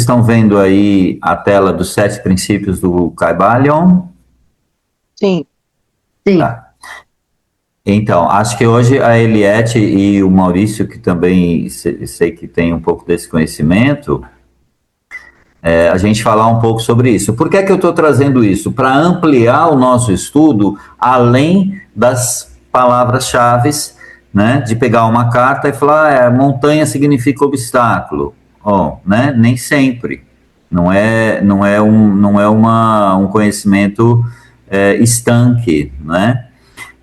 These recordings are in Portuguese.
estão vendo aí a tela dos 7 princípios do Kybalion? Sim. Sim. Tá. Então, acho que hoje a Eliette e o Maurício, que também sei que tem um pouco desse conhecimento, a gente falar um pouco sobre isso. Por que é que eu estou trazendo isso? Para ampliar o nosso estudo além das palavras-chave, né? De pegar uma carta e falar, montanha significa obstáculo. Né? Nem sempre. Não é um conhecimento estanque, né?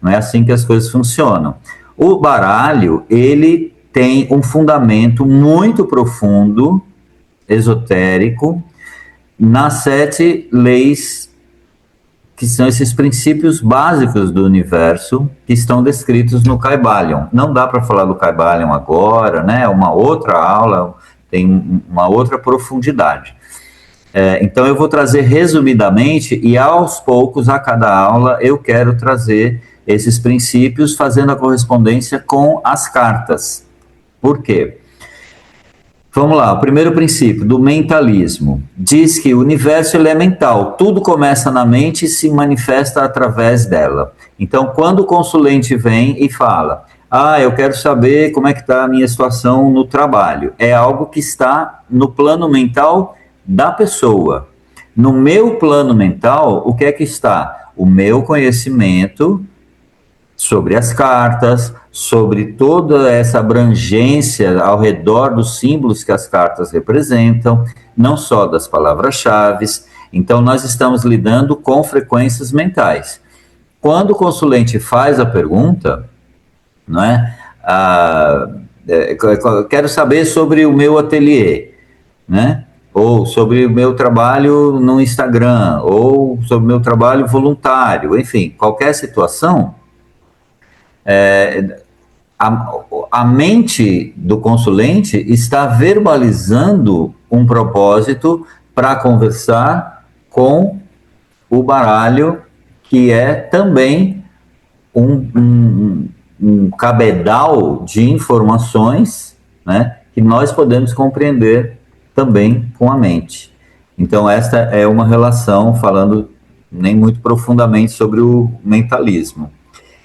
Não é assim que as coisas funcionam. O baralho, ele tem um fundamento muito profundo, esotérico, nas 7 leis, que são esses princípios básicos do universo, que estão descritos no Kybalion. Não dá para falar do Kybalion agora, né? É uma outra aula, tem uma outra profundidade. Então eu vou trazer resumidamente, e aos poucos, a cada aula, eu quero trazer esses princípios, fazendo a correspondência com as cartas. Por quê? Vamos lá, o primeiro princípio do mentalismo diz que o universo ele é mental, tudo começa na mente e se manifesta através dela. Então, quando o consulente vem e fala, eu quero saber como é que está a minha situação no trabalho, é algo que está no plano mental da pessoa. No meu plano mental, o que é que está? O meu conhecimento sobre as cartas, sobre toda essa abrangência ao redor dos símbolos que as cartas representam, não só das palavras-chave. Então, nós estamos lidando com frequências mentais. Quando o consulente faz a pergunta, não é? Quero saber sobre o meu ateliê, né? Ou sobre o meu trabalho no Instagram, ou sobre o meu trabalho voluntário, enfim, qualquer situação. A mente do consulente está verbalizando um propósito para conversar com o baralho, que é também um cabedal de informações, né, que nós podemos compreender também com a mente. Então, esta é uma relação, falando nem muito profundamente sobre o mentalismo.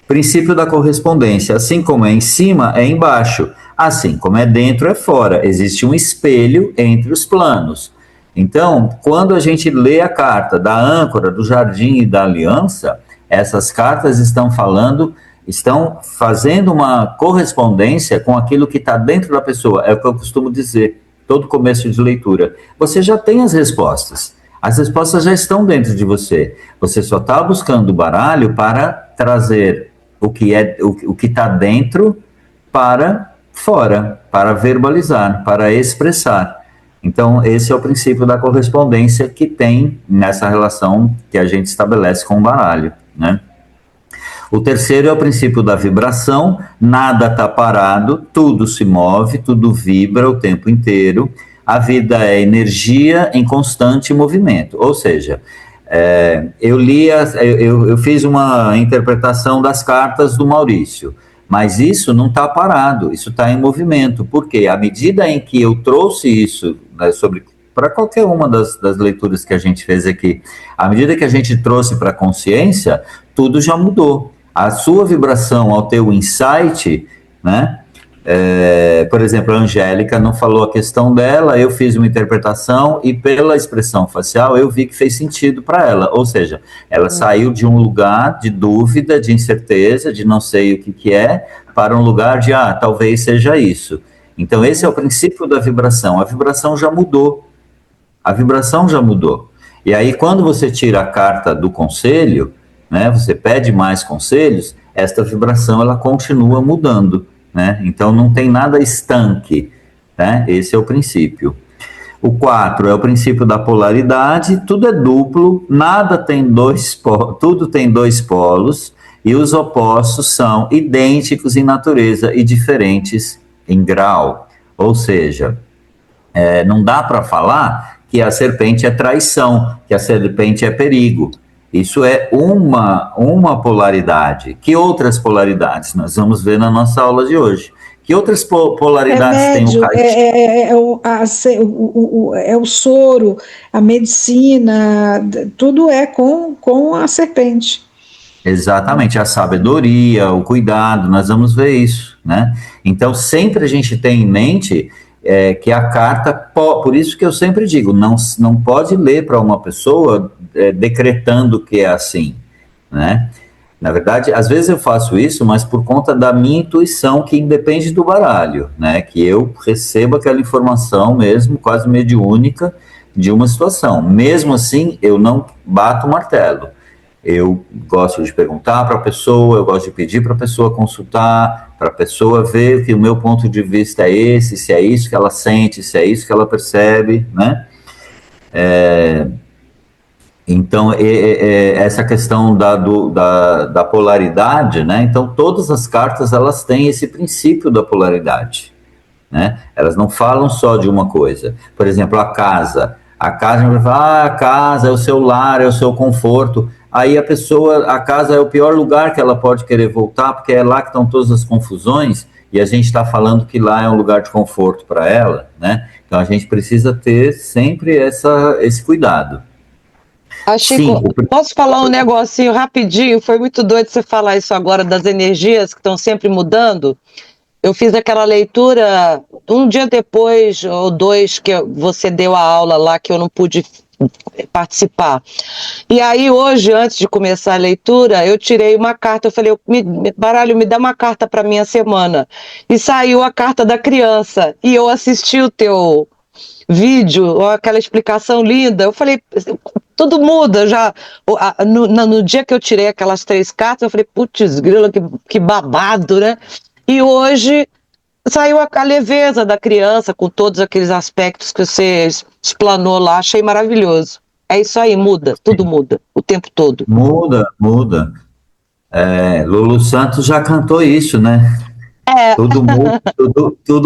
Princípio da correspondência, assim como é em cima, é embaixo. Assim como é dentro, é fora. Existe um espelho entre os planos. Então, quando a gente lê a carta da âncora, do jardim e da aliança, essas cartas estão fazendo uma correspondência com aquilo que está dentro da pessoa. É o que eu costumo dizer, todo começo de leitura. Você já tem as respostas. As respostas já estão dentro de você. Você só está buscando o baralho para trazer o que está dentro para fora, para verbalizar, para expressar. Então, esse é o princípio da correspondência que tem nessa relação que a gente estabelece com o baralho, né? O terceiro é o princípio da vibração, nada está parado, tudo se move, tudo vibra o tempo inteiro, a vida é energia em constante movimento, ou seja, eu fiz uma interpretação das cartas do Maurício, mas isso não está parado, isso está em movimento, porque à medida em que eu trouxe isso, né, para qualquer uma das leituras que a gente fez aqui, à medida que a gente trouxe para a consciência, tudo já mudou. A sua vibração ao ter o insight, né? Por exemplo, a Angélica não falou a questão dela, eu fiz uma interpretação e pela expressão facial eu vi que fez sentido para ela, ou seja, ela saiu de um lugar de dúvida, de incerteza, de não sei o que é, para um lugar de, talvez seja isso. Então esse é o princípio da vibração, a vibração já mudou, e aí quando você tira a carta do conselho, né, você pede mais conselhos, esta vibração ela continua mudando, né? Então não tem nada estanque, né? Esse é o princípio. O 4 é o princípio da polaridade, tudo é duplo, tudo tem 2 polos, e os opostos são idênticos em natureza e diferentes em grau. Ou seja, não dá para falar que a serpente é traição, que a serpente é perigo. Isso é uma polaridade. Que outras polaridades? Nós vamos ver na nossa aula de hoje. Que outras polaridades tem o Remédio, caixão? é o soro, a medicina, tudo é com a serpente. Exatamente, a sabedoria, o cuidado, nós vamos ver isso, né? Então, sempre a gente tem em mente que a carta, por isso que eu sempre digo, não pode ler para uma pessoa decretando que é assim, né? Na verdade, às vezes eu faço isso, mas por conta da minha intuição, que independe do baralho, né? Que eu recebo aquela informação mesmo, quase mediúnica, de uma situação. Mesmo assim, eu não bato o martelo. Eu gosto de perguntar para a pessoa, eu gosto de pedir para a pessoa consultar, para a pessoa ver que o meu ponto de vista é esse, se é isso que ela sente, se é isso que ela percebe, né? Então, essa questão da polaridade, né? Então, todas as cartas, elas têm esse princípio da polaridade, né? Elas não falam só de uma coisa. Por exemplo, a casa. A casa, a gente vai falar, a casa é o seu lar, é o seu conforto. Aí a casa é o pior lugar que ela pode querer voltar, porque é lá que estão todas as confusões, e a gente está falando que lá é um lugar de conforto para ela, né? Então a gente precisa ter sempre esse cuidado. Chico, Sim, posso falar um negocinho rapidinho? Foi muito doido você falar isso agora das energias que estão sempre mudando. Eu fiz aquela leitura um dia depois, ou dois, que você deu a aula lá, que eu não pude participar. E aí, hoje, antes de começar a leitura, eu tirei uma carta. Eu falei, baralho, me dá uma carta para minha semana. E saiu a carta da criança. E eu assisti o teu vídeo, aquela explicação linda. Eu falei, tudo muda já. No dia que eu tirei aquelas 3 cartas, eu falei, putz, grila, que babado, né? E hoje saiu a leveza da criança com todos aqueles aspectos que você explanou lá, achei maravilhoso. É isso aí, muda, tudo muda, o tempo todo. muda, muda. Lulu Santos já cantou isso, né? É, Tudo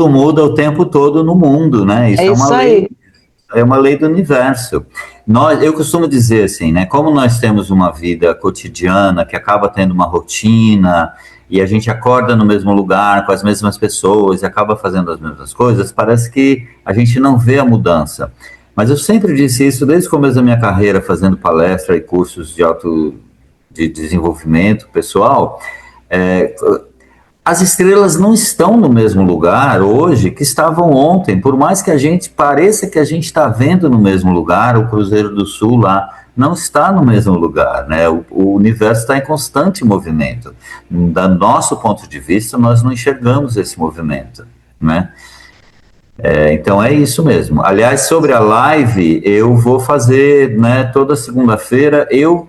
muda o tempo todo no mundo, né? é Isso isso aí. é uma lei do universo. Eu costumo dizer assim, né? Como nós temos uma vida cotidiana que acaba tendo uma rotina e a gente acorda no mesmo lugar com as mesmas pessoas e acaba fazendo as mesmas coisas, parece que a gente não vê a mudança. Mas eu sempre disse isso desde o começo da minha carreira, fazendo palestra e cursos de desenvolvimento pessoal. É, as estrelas não estão no mesmo lugar hoje que estavam ontem, por mais que a gente pareça que a gente está vendo no mesmo lugar, o Cruzeiro do Sul lá não está no mesmo lugar, né? O universo está em constante movimento. Do nosso ponto de vista, nós não enxergamos esse movimento, né? Então é isso mesmo. Aliás, sobre a live, eu vou fazer, né, toda segunda-feira. Eu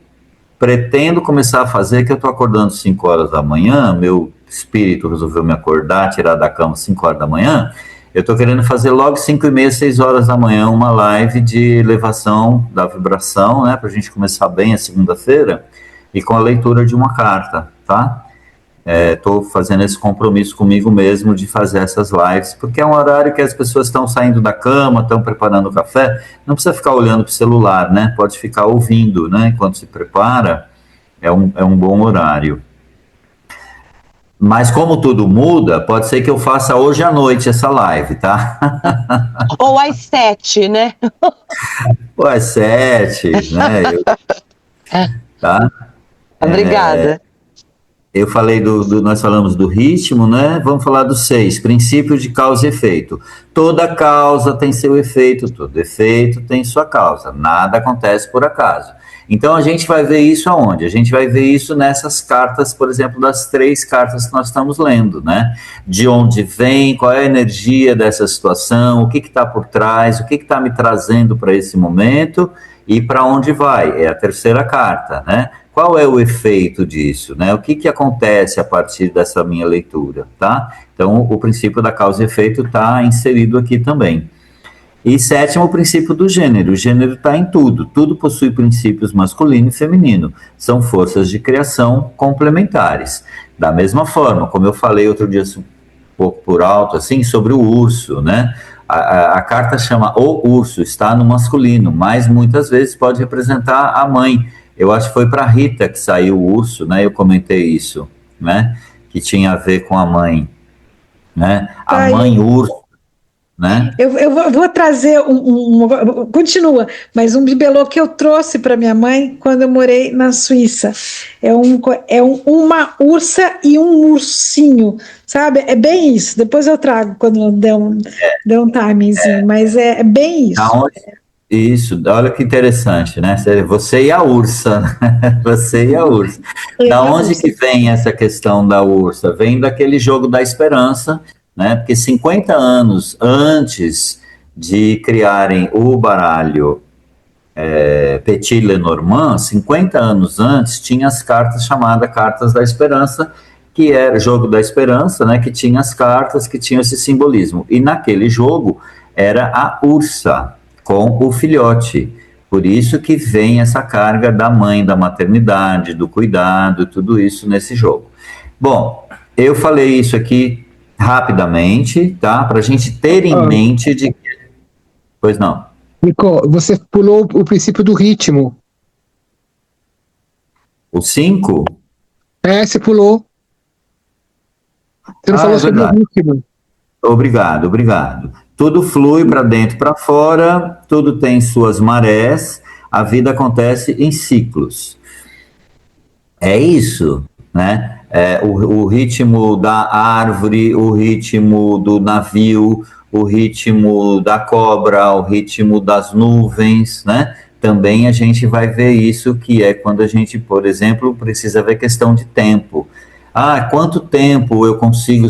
pretendo começar a fazer, que eu estou acordando 5 horas da manhã, meu espírito resolveu me acordar, tirar da cama 5 horas da manhã. Eu estou querendo fazer logo 5h30, 6 horas da manhã, uma live de elevação da vibração, né, para a gente começar bem a segunda-feira, e com a leitura de uma carta, tá? Estou fazendo esse compromisso comigo mesmo de fazer essas lives, porque é um horário que as pessoas estão saindo da cama, estão preparando o café, não precisa ficar olhando para o celular, né? Pode ficar ouvindo, né? Enquanto se prepara, é um bom horário. Mas como tudo muda, pode ser que eu faça hoje à noite essa live, tá? Ou às 7, né? Ou às 7, né? Tá? Obrigada. Eu falei nós falamos do ritmo, né? Vamos falar do 6, princípio de causa e efeito. Toda causa tem seu efeito, todo efeito tem sua causa. Nada acontece por acaso. Então a gente vai ver isso aonde? A gente vai ver isso nessas cartas, por exemplo, das 3 cartas que nós estamos lendo, né? De onde vem, qual é a energia dessa situação, o que está por trás, o que está me trazendo para esse momento e para onde vai. É a terceira carta, né? Qual é o efeito disso, né? O que acontece a partir dessa minha leitura, tá? Então, o princípio da causa e efeito está inserido aqui também. E 7º, o princípio do gênero. O gênero está em tudo. Tudo possui princípios masculino e feminino. São forças de criação complementares. Da mesma forma, como eu falei outro dia um pouco por alto, assim, sobre o urso, né? A carta chama o urso, está no masculino, mas muitas vezes pode representar a mãe. Eu acho que foi para Rita que saiu o urso, né? Eu comentei isso, né? Que tinha a ver com a mãe. né? Tá A aí. mãe urso, né? Eu vou trazer continua, mas um bibelô que eu trouxe para minha mãe quando eu morei na Suíça. Uma ursa e um ursinho, sabe? É bem isso. Depois eu trago quando der um timingzinho, mas é bem Da isso. onde, isso, olha que interessante, né? Você e a ursa, né? Você e a ursa. É Da a onde ursa. que vem essa questão da ursa? Vem daquele jogo da esperança, né? Porque 50 anos antes de criarem o baralho Petit Lenormand, 50 anos antes, tinha as cartas chamadas Cartas da Esperança, que era jogo da esperança, né? Que tinha as cartas que tinham esse simbolismo. E naquele jogo era a ursa com o filhote. Por isso que vem essa carga da mãe, da maternidade, do cuidado, tudo isso nesse jogo. Bom, eu falei isso aqui rapidamente, tá? Para a gente ter em Ah, mente de. Pois não. Nico, você pulou o princípio do ritmo. O 5? Você pulou. Você não Ah, falou é sobre o verdade. ritmo. Obrigado, obrigado. Tudo flui para dentro e para fora, tudo tem suas marés, a vida acontece em ciclos. É isso, né? O ritmo da árvore, o ritmo do navio, o ritmo da cobra, o ritmo das nuvens, né? Também a gente vai ver isso, que é quando a gente, por exemplo, precisa ver questão de tempo. Ah, quanto tempo eu consigo,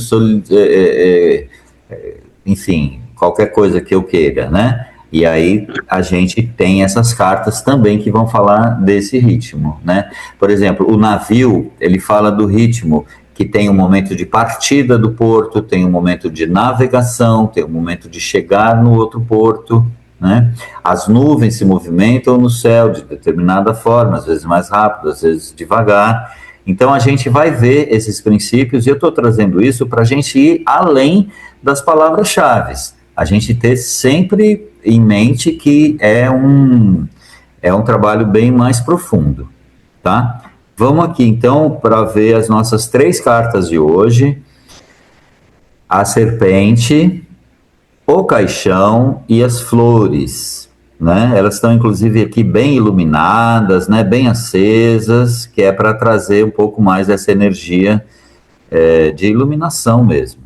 enfim, qualquer coisa que eu queira, né? E aí a gente tem essas cartas também que vão falar desse ritmo, né? Por exemplo, o navio, ele fala do ritmo que tem um momento de partida do porto, tem um momento de navegação, tem um momento de chegar no outro porto, né? As nuvens se movimentam no céu de determinada forma, às vezes mais rápido, às vezes devagar. Então a gente vai ver esses princípios, e eu estou trazendo isso para a gente ir além das palavras-chave. A gente ter sempre em mente que é um trabalho bem mais profundo, tá? Vamos aqui então para ver as nossas 3 cartas de hoje: a serpente, o caixão e as flores, né? Elas estão inclusive aqui bem iluminadas, né? Bem acesas, que é para trazer um pouco mais dessa energia de iluminação mesmo.